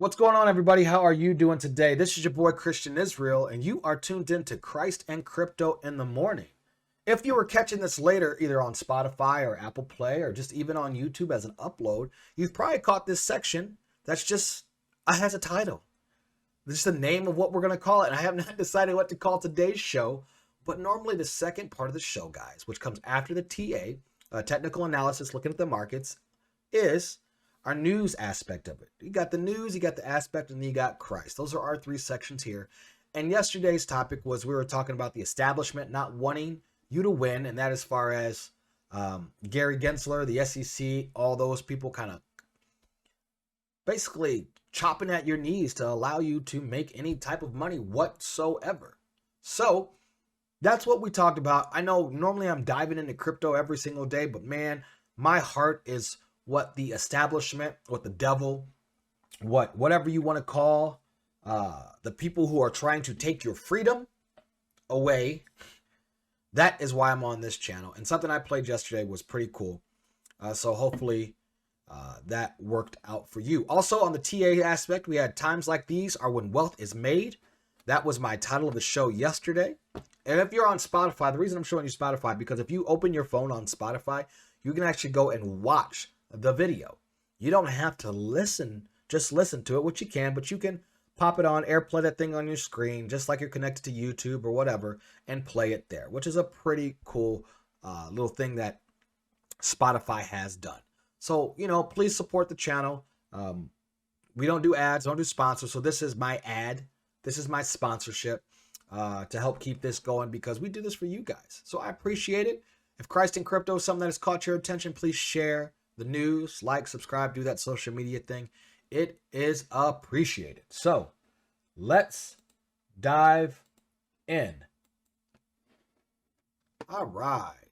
What's going on, everybody? How are you doing today? This is your boy Christian Israel, and you are tuned in to Christ and Crypto in the Morning. If you were catching this later, either on Spotify or Apple Play, or just even on YouTube as an upload, you've probably caught this section that's just has a title. This is the name of what we're going to call it. And I have not decided what to call today's show, but normally the second part of the show, guys, which comes after the TA, technical analysis, looking at the markets, is our news aspect of it. You got the news, you got the aspect, and then you got Christ. Those are our three sections here. And yesterday's topic was we were talking about the establishment not wanting you to win, and that as far as Gary Gensler, the SEC, all those people kind of basically chopping at your knees to allow you to make any type of money whatsoever. So that's what we talked about. I know normally I'm diving into crypto every single day, but man, my heart is what the establishment, what the devil, whatever you want to call the people who are trying to take your freedom away. That is why I'm on this channel. And something I played yesterday was pretty cool. So hopefully that worked out for you. Also on the TA aspect, we had times like these are when wealth is made. That was my title of the show yesterday. And if you're on Spotify, the reason I'm showing you Spotify, because if you open your phone on Spotify, you can actually go and watch the video. You don't have to listen, just listen to it, which you can, but you can pop it on, AirPlay that thing on your screen, just like you're connected to YouTube or whatever, and play it there, which is a pretty cool little thing that Spotify has done. So, please support the channel. We don't do ads, don't do sponsors. So this is my ad. This is my sponsorship to help keep this going because we do this for you guys. So I appreciate it. If Christ and Crypto is something that has caught your attention, please share the news, like, subscribe, do that social media thing. It is appreciated. So let's dive in. All right.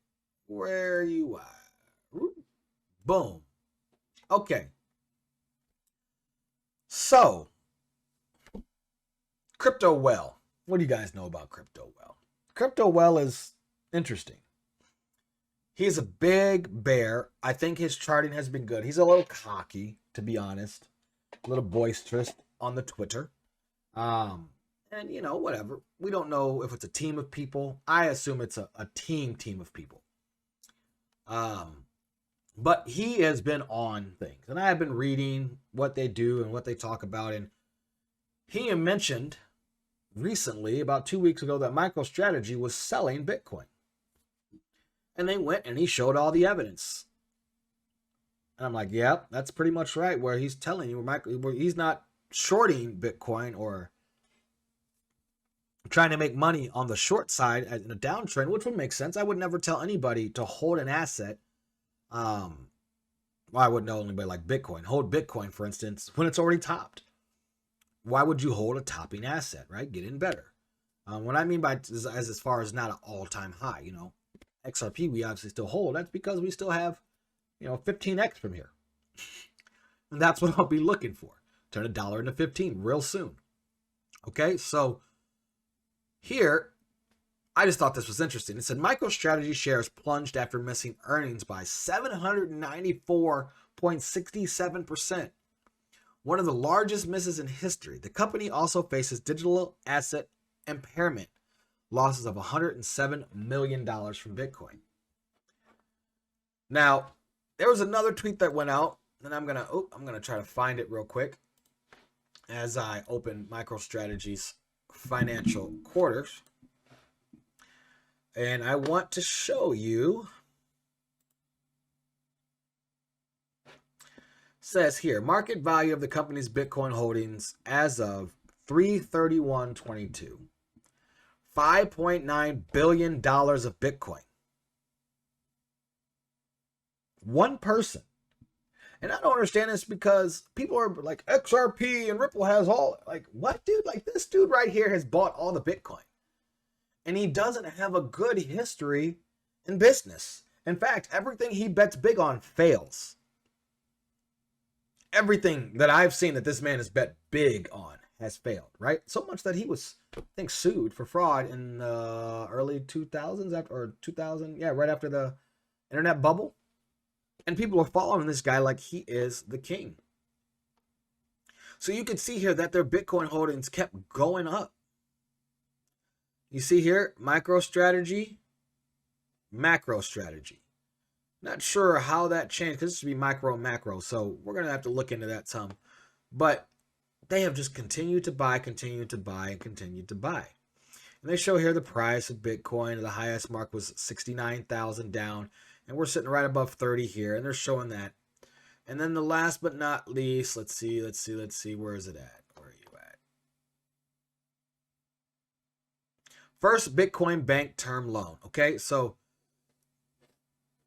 Where you at? Boom. Okay. So, Crypto Well. What do you guys know about Crypto Well? Crypto Well is interesting. He's a big bear. I think his charting has been good. He's a little cocky, to be honest. A little boisterous on the Twitter. And, whatever. We don't know if it's a team of people. I assume it's a team of people. But he has been on things. And I have been reading what they do and what they talk about. And he mentioned recently, about 2 weeks ago, that Microstrategy was selling Bitcoin. And they went and he showed all the evidence. And I'm like, yep, that's pretty much right. Where he's telling you, where he's not shorting Bitcoin or trying to make money on the short side in a downtrend, which would make sense. I would never tell anybody to hold an asset. Well, I wouldn't tell anybody like Bitcoin. Hold Bitcoin, for instance, when it's already topped. Why would you hold a topping asset, right? Get in better. What I mean by as far as not an all-time high, XRP we obviously still hold. That's because we still have, 15x from here. And that's what I'll be looking for. Turn a dollar into 15 real soon. Okay, so here, I just thought this was interesting. It said MicroStrategy shares plunged after missing earnings by 794.67%. One of the largest misses in history. The company also faces digital asset impairment losses of $107 million from Bitcoin. Now, there was another tweet that went out, and I'm gonna try to find it real quick as I open MicroStrategy's financial quarters. And I want to show you. Says here, market value of the company's Bitcoin holdings as of 3/31/22. $5.9 billion of Bitcoin. One person. And I don't understand this because people are like, XRP and Ripple has all, like, what, dude? Like, this dude right here has bought all the Bitcoin. And he doesn't have a good history in business. In fact, everything he bets big on fails. Everything that I've seen that this man has bet big on has failed, right? So much that he was, I think, sued for fraud in the early 2000s, right after the internet bubble. And people are following this guy like he is the king. So you can see here that their Bitcoin holdings kept going up. You see here, MicroStrategy, MacroStrategy. Not sure how that changed because this should be micro and macro. So we're going to have to look into that some. But they have just continued to buy, continued to buy, and continued to buy. And they show here the price of Bitcoin. The highest mark was 69,000 down. And we're sitting right above 30 here. And they're showing that. And then the last but not least, let's see. Where is it at? Where are you at? First Bitcoin Bank term loan. Okay, so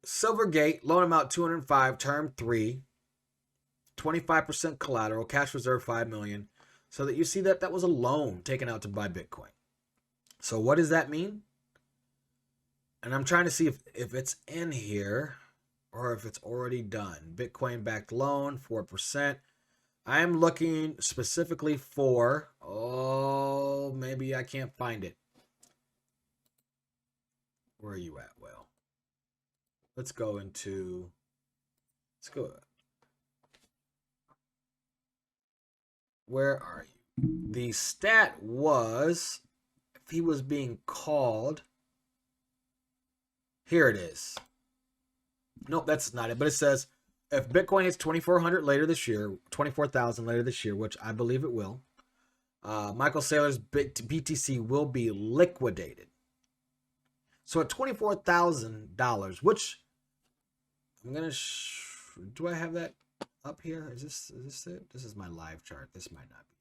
Silvergate, loan amount 205, term 3, 25% collateral, cash reserve 5 million. So that you see that was a loan taken out to buy Bitcoin. So what does that mean? And I'm trying to see if it's in here or if it's already done. Bitcoin backed loan, 4%. I am looking specifically for, maybe I can't find it. Where are you at, Will? Let's go. Where are you? The stat was, if he was being called, here it is. Nope, that's not it. But it says, if Bitcoin hits 2,400 later this year, 24,000 later this year, which I believe it will, Michael Saylor's BTC will be liquidated. So at $24,000, which I'm going to, do I have that up here? Is this it? This is my live chart. This might not be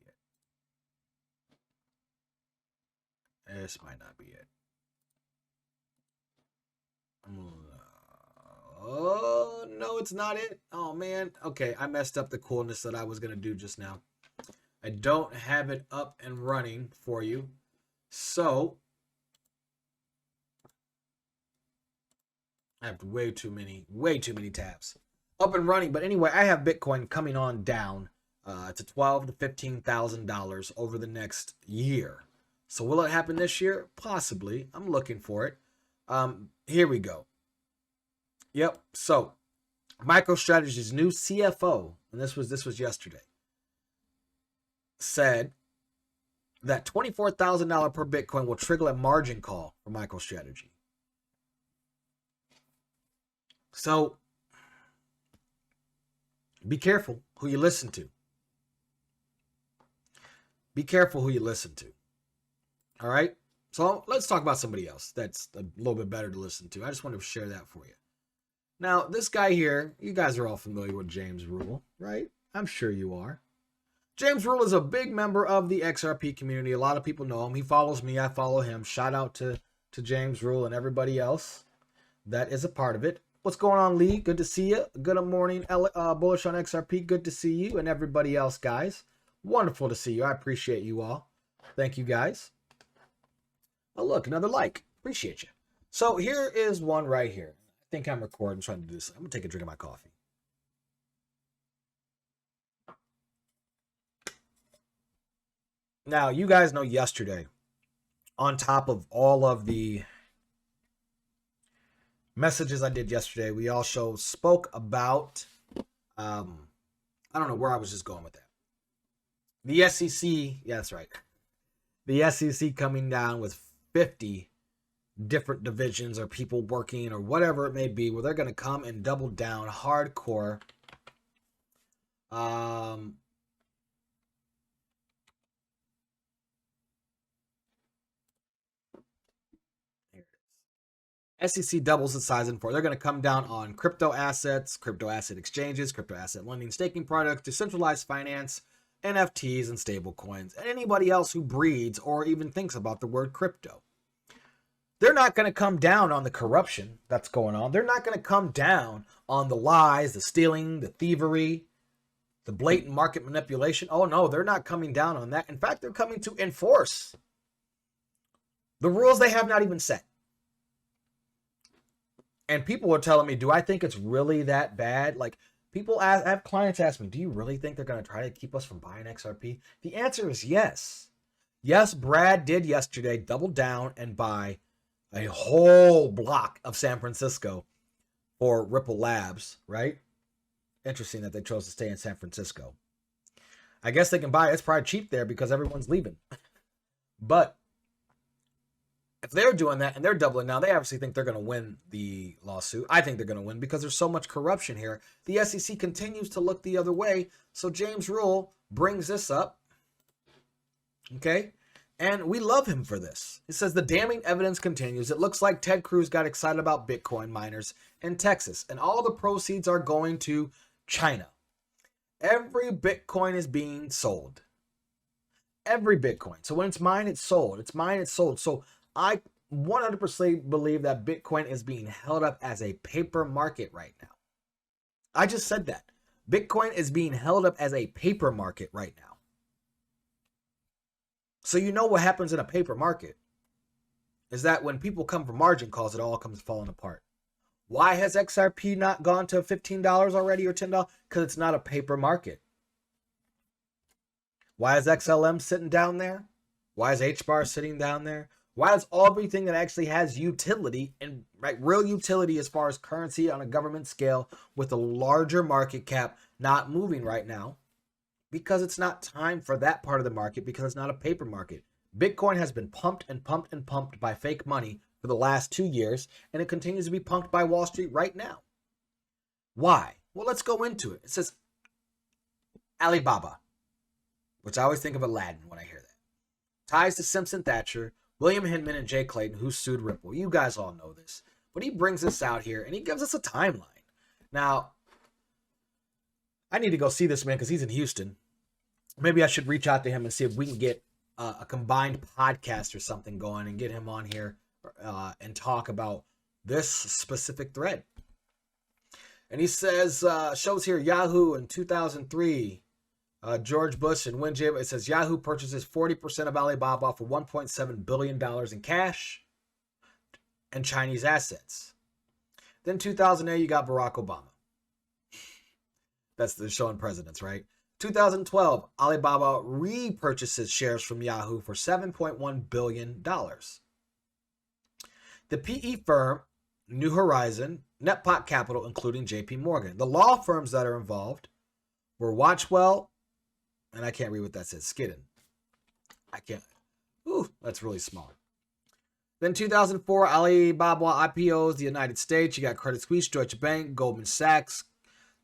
it. This might not be it. Oh, no, it's not it. Oh, man. Okay, I messed up the coolness that I was going to do just now. I don't have it up and running for you. So I have way too many tabs up and running. But anyway, I have Bitcoin coming on down to $12,000 to $15,000 over the next year. So will it happen this year? Possibly. I'm looking for it. Here we go. Yep. So MicroStrategy's new CFO, and this was yesterday, said that $24,000 per Bitcoin will trigger a margin call for MicroStrategy. So be careful who you listen to. Be careful who you listen to. All right? So let's talk about somebody else that's a little bit better to listen to. I just wanted to share that for you. Now, this guy here, you guys are all familiar with James Rule, right? I'm sure you are. James Rule is a big member of the XRP community. A lot of people know him. He follows me. I follow him. Shout out to James Rule and everybody else that is a part of it. What's going on, Lee? Good to see you. Good morning, Bullish on XRP. Good to see you and everybody else, guys. Wonderful to see you. I appreciate you all. Thank you, guys. Oh, look, another like. Appreciate you. So here is one right here. I think I'm recording, trying to do this. I'm going to take a drink of my coffee. Now, you guys know yesterday, on top of all of the messages I did yesterday, we also spoke about, I don't know where I was just going with that. The SEC, yeah, that's right. The SEC coming down with 50 different divisions or people working or whatever it may be, where they're going to come and double down hardcore. SEC doubles its size in four. They're going to come down on crypto assets, crypto asset exchanges, crypto asset lending, staking products, decentralized finance, NFTs, and stablecoins, and anybody else who breeds or even thinks about the word crypto. They're not going to come down on the corruption that's going on. They're not going to come down on the lies, the stealing, the thievery, the blatant market manipulation. Oh, no, they're not coming down on that. In fact, they're coming to enforce the rules they have not even set. And people are telling me, do I think it's really that bad? Like, people I have clients ask me, do you really think they're going to try to keep us from buying XRP? The answer is yes. Yes, Brad did yesterday double down and buy a whole block of San Francisco for Ripple Labs, right? Interesting that they chose to stay in San Francisco. I guess they can buy it. It's probably cheap there because everyone's leaving. But if they're doing that and they're doubling now, they obviously think they're going to win the lawsuit. I think they're going to win because there's so much corruption here. The SEC continues to look the other way. So James Rule brings this up. Okay. And we love him for this. It says the damning evidence continues. It looks like Ted Cruz got excited about Bitcoin miners in Texas, and all the proceeds are going to China. Every Bitcoin is being sold. Every Bitcoin. So when it's mine, it's sold. It's mine, it's sold. So I 100% believe that Bitcoin is being held up as a paper market right now. I just said that. Bitcoin is being held up as a paper market right now. So you know what happens in a paper market is that when people come for margin calls, it all comes falling apart. Why has XRP not gone to $15 already or $10? Because it's not a paper market. Why is XLM sitting down there? Why is HBAR sitting down there? Why is everything that actually has utility and real utility as far as currency on a government scale with a larger market cap not moving right now? Because it's not time for that part of the market, because it's not a paper market. Bitcoin has been pumped and pumped and pumped by fake money for the last 2 years, and it continues to be pumped by Wall Street right now. Why? Well, let's go into it. It says Alibaba, which I always think of Aladdin when I hear that. Ties to Simpson Thacher, William Hinman, and Jay Clayton, who sued Ripple. You guys all know this. But he brings this out here, and he gives us a timeline. Now, I need to go see this man because he's in Houston. Maybe I should reach out to him and see if we can get a combined podcast or something going and get him on here and talk about this specific thread. And he says, shows here Yahoo in 2003, George Bush and Win Jim. It says Yahoo purchases 40% of Alibaba for $1.7 billion in cash and Chinese assets. Then 2008, you got Barack Obama. That's the showing presidents, right? 2012, Alibaba repurchases shares from Yahoo for $7.1 billion. The PE firm, New Horizon, NetPot Capital, including JP Morgan. The law firms that are involved were Watchwell, and I can't read what that says, Skidden. I can't. Ooh, that's really small. Then 2004, Alibaba IPOs the United States. You got Credit Suisse, Deutsche Bank, Goldman Sachs,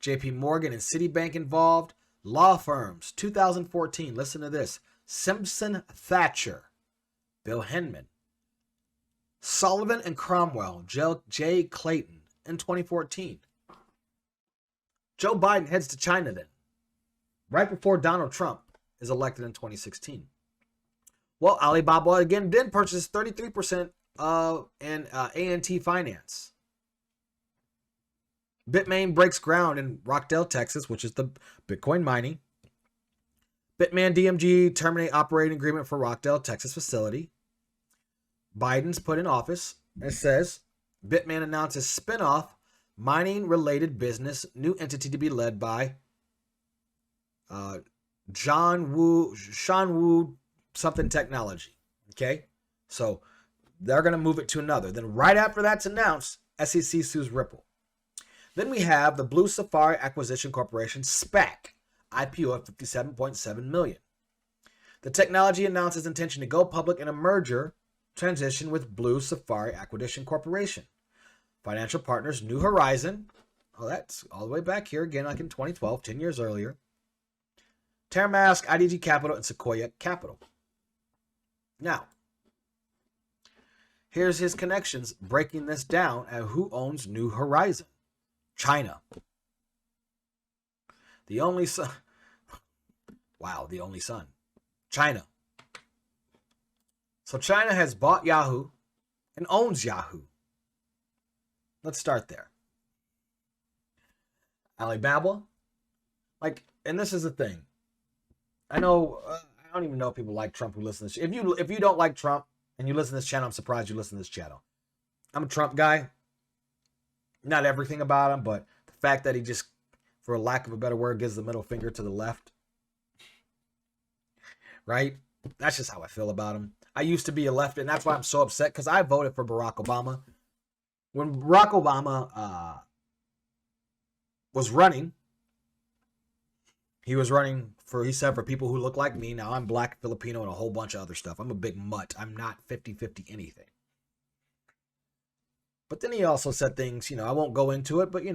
JP Morgan, and Citibank involved. Law firms, 2014, listen to this. Simpson Thacher, Bill Hinman, Sullivan and Cromwell, Jay Clayton in 2014. Joe Biden heads to China then, right before Donald Trump is elected in 2016. Well, Alibaba again did purchase 33% in ANT Finance. Bitmain breaks ground in Rockdale, Texas, which is the Bitcoin mining. Bitmain DMG terminate operating agreement for Rockdale, Texas facility. Biden's put in office. It says Bitmain announces spinoff mining related business, new entity to be led by Sean Wu something technology. Okay, so they're going to move it to another. Then right after that's announced, SEC sues Ripple. Then we have the Blue Safari Acquisition Corporation SPAC, IPO of $57.7 million. The technology announces intention to go public in a merger transition with Blue Safari Acquisition Corporation. Financial partners, New Horizon. Oh, that's all the way back here again, like in 2012, 10 years earlier. Teramask, IDG Capital, and Sequoia Capital. Now, here's his connections breaking this down at who owns New Horizon. China. The only son. Wow, the only son. China. So China has bought Yahoo and owns Yahoo. Let's start there. Alibaba. And this is the thing. I know, I don't even know if people like Trump who listen to this. If you don't like Trump and you listen to this channel, I'm surprised you listen to this channel. I'm a Trump guy. Not everything about him, but the fact that he just, for a lack of a better word, gives the middle finger to the left. Right? That's just how I feel about him. I used to be a left, and that's why I'm so upset, because I voted for Barack Obama. When Barack Obama was running, he was running he said for people who look like me. Now I'm black, Filipino, and a whole bunch of other stuff. I'm a big mutt. I'm not 50-50 anything. But then he also said things, I won't go into it, but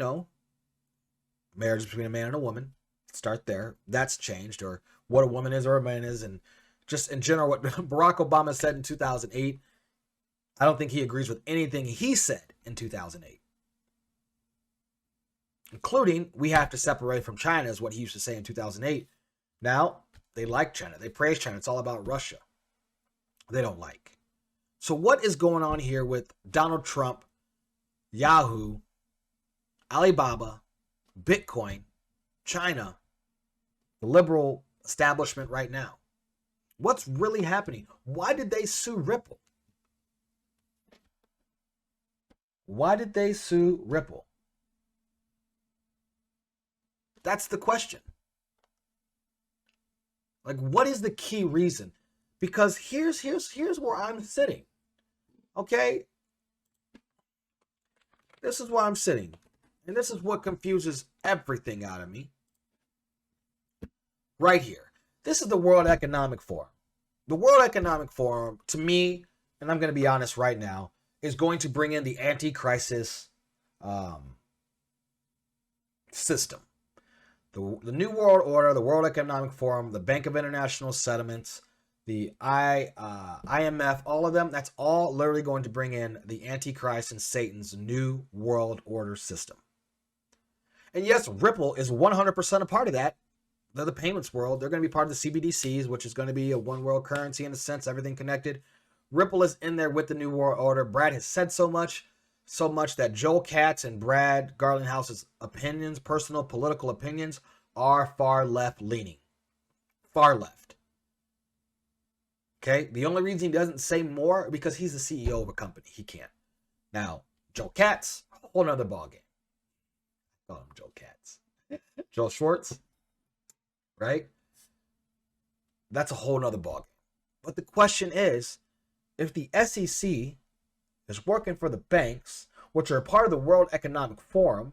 marriage is between a man and a woman. Start there. That's changed, or what a woman is or a man is, and just in general what Barack Obama said in 2008. I don't think he agrees with anything he said in 2008. Including, we have to separate from China, is what he used to say in 2008. Now, they like China. They praise China. It's all about Russia. They don't like. So what is going on here with Donald Trump, Yahoo, Alibaba, Bitcoin, China, the liberal establishment right now? What's really happening? Why did they sue Ripple? Why did they sue Ripple? That's the question. Like, what is the key reason? Because here's where I'm sitting. Okay? This is where I'm sitting. And this is what confuses everything out of me. Right here. This is the World Economic Forum. The World Economic Forum, to me, and I'm going to be honest right now, is going to bring in the anti-crisis system. The New World Order, the World Economic Forum, the Bank of International Settlements, the IMF, all of them, that's all literally going to bring in the Antichrist and Satan's New World Order system. And yes, Ripple is 100% a part of that. They're the payments world. They're going to be part of the CBDCs, which is going to be a one world currency in a sense, everything connected. Ripple is in there with the New World Order. Brad has said so much that Joel Katz and Brad Garlinghouse's opinions, personal political opinions, are far left leaning. Far left. Okay? The only reason he doesn't say more, because he's the CEO of a company. He can't. Now, Joel Katz, a whole nother ballgame. I call him Joel Katz. Joel Schwartz, right? That's a whole nother ballgame. But the question is, if the SEC is working for the banks, which are a part of the World Economic Forum,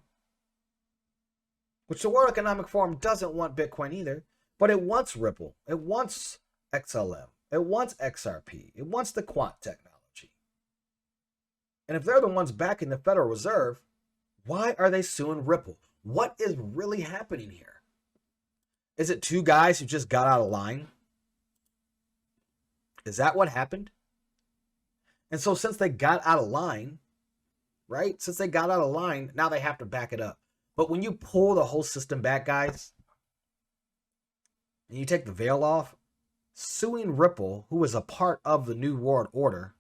which the World Economic Forum doesn't want Bitcoin either, but it wants Ripple, it wants XLM, it wants XRP, it wants the quant technology. And if they're the ones backing the Federal Reserve, why are they suing Ripple? What is really happening here? Is it two guys who just got out of line? Is that what happened? And so since they got out of line, right? Since they got out of line, now they have to back it up. But when you pull the whole system back, guys, and you take the veil off, suing Ripple, who is a part of the New World Order,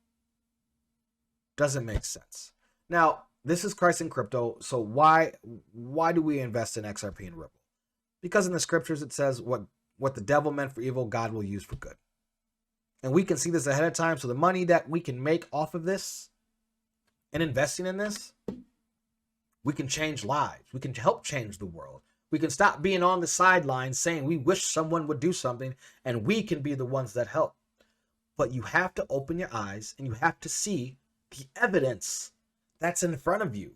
doesn't make sense. Now, this is Christ in crypto, so why do we invest in XRP and Ripple? Because in the scriptures it says what the devil meant for evil, God will use for good. And we can see this ahead of time, so the money that we can make off of this and investing in this, we can change lives. We can help change the world. We can stop being on the sidelines saying we wish someone would do something, and we can be the ones that help. But you have to open your eyes and you have to see the evidence that's in front of you.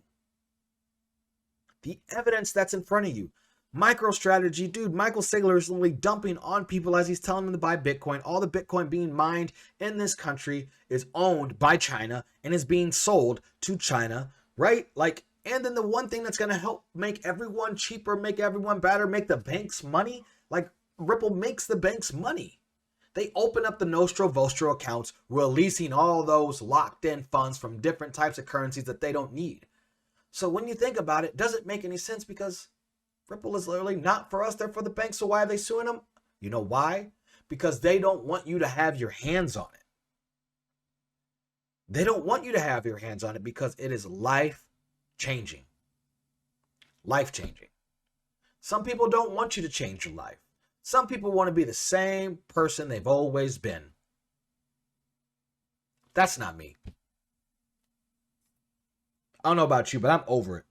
The evidence that's in front of you. Microstrategy, dude, Michael Saylor is literally dumping on people as he's telling them to buy Bitcoin. All the Bitcoin being mined in this country is owned by China and is being sold to China, right? Like, and then the one thing that's going to help make everyone cheaper, make everyone better, make the banks money, like Ripple makes the banks money. They open up the Nostro Vostro accounts, releasing all those locked in funds from different types of currencies that they don't need. So when you think about it, it doesn't make any sense because Ripple is literally not for us, they're for the banks. So why are they suing them? You know why? Because they don't want you to have your hands on it. They don't want you to have your hands on it because it is life-changing. Life-changing. Some people don't want you to change your life. Some people want to be the same person they've always been. That's not me. I don't know about you, but I'm over it.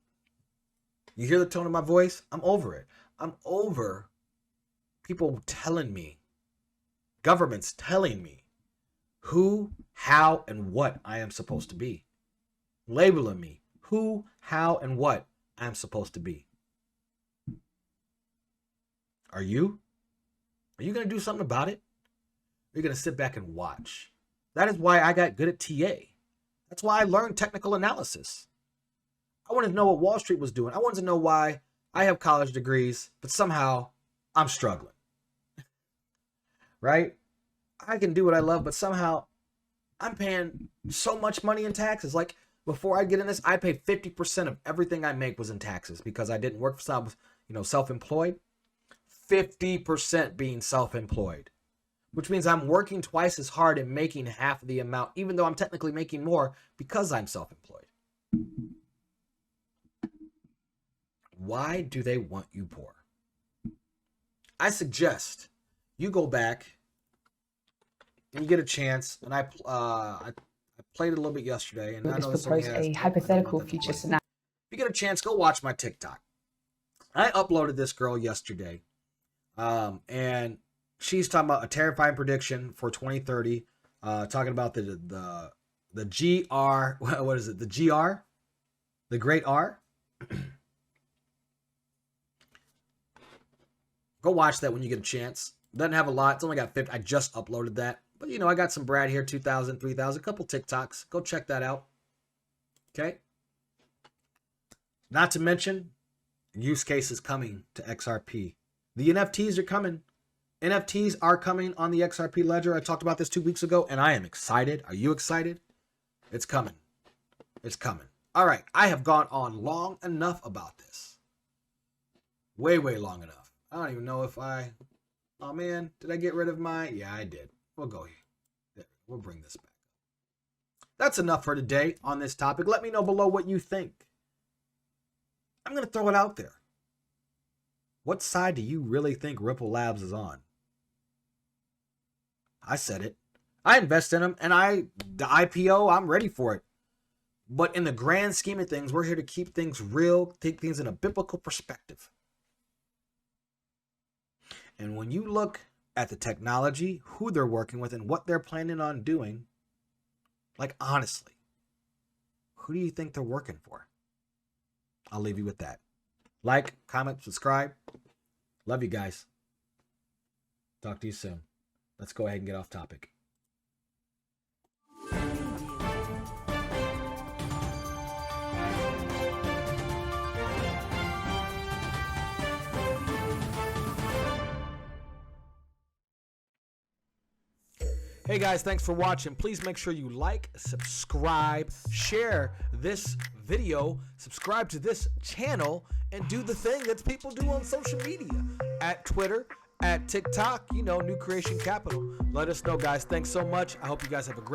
You hear the tone of my voice? I'm over it. I'm over people telling me, governments telling me who, how, and what I am supposed to be. Labeling me who, how, and what I am supposed to be. Are you? Are you going to do something about it? Or are you going to sit back and watch? That is why I got good at TA. That's why I learned technical analysis. I wanted to know what Wall Street was doing. I wanted to know why I have college degrees, but somehow I'm struggling. Right? I can do what I love, but somehow I'm paying so much money in taxes. Like, before I get in this, I paid 50% of everything I make was in taxes because I didn't work for self-employed. 50% being self-employed, which means I'm working twice as hard and making half the amount, even though I'm technically making more because I'm self-employed. Why do they want you poor? I suggest you go back and you get a chance, and I played it a little bit yesterday, and I know this propose a hypothetical future scenario. If you get a chance, go watch my TikTok. I uploaded this girl yesterday, and she's talking about a terrifying prediction for 2030, talking about the GR, what is it? The GR, the Great R. Go watch that when you get a chance. Doesn't have a lot. It's only got 50. I just uploaded that. But, I got some Brad here, 2,000, 3,000, a couple TikToks. Go check that out. Okay? Not to mention, use cases coming to XRP. The NFTs are coming. NFTs are coming on the XRP ledger. I talked about this 2 weeks ago, and I am excited. Are you excited? It's coming. It's coming. All right. I have gone on long enough about this. Way, way long enough. I don't even know if oh man, did I get rid of yeah, I did. We'll go here. We'll bring this back. That's enough for today on this topic. Let me know below what you think. I'm going to throw it out there. What side do you really think Ripple Labs is on? I said it. I invest in them, and the IPO, I'm ready for it. But in the grand scheme of things, we're here to keep things real, take things in a biblical perspective. And when you look at the technology, who they're working with, and what they're planning on doing, like, honestly, who do you think they're working for? I'll leave you with that. Like, comment, subscribe. Love you guys. Talk to you soon. Let's go ahead and get off topic. Hey guys, thanks for watching. Please make sure you like, subscribe, share this video, subscribe to this channel, and do the thing that people do on social media. At Twitter, at TikTok, New Creation Capital. Let us know, guys. Thanks so much. I hope you guys have a great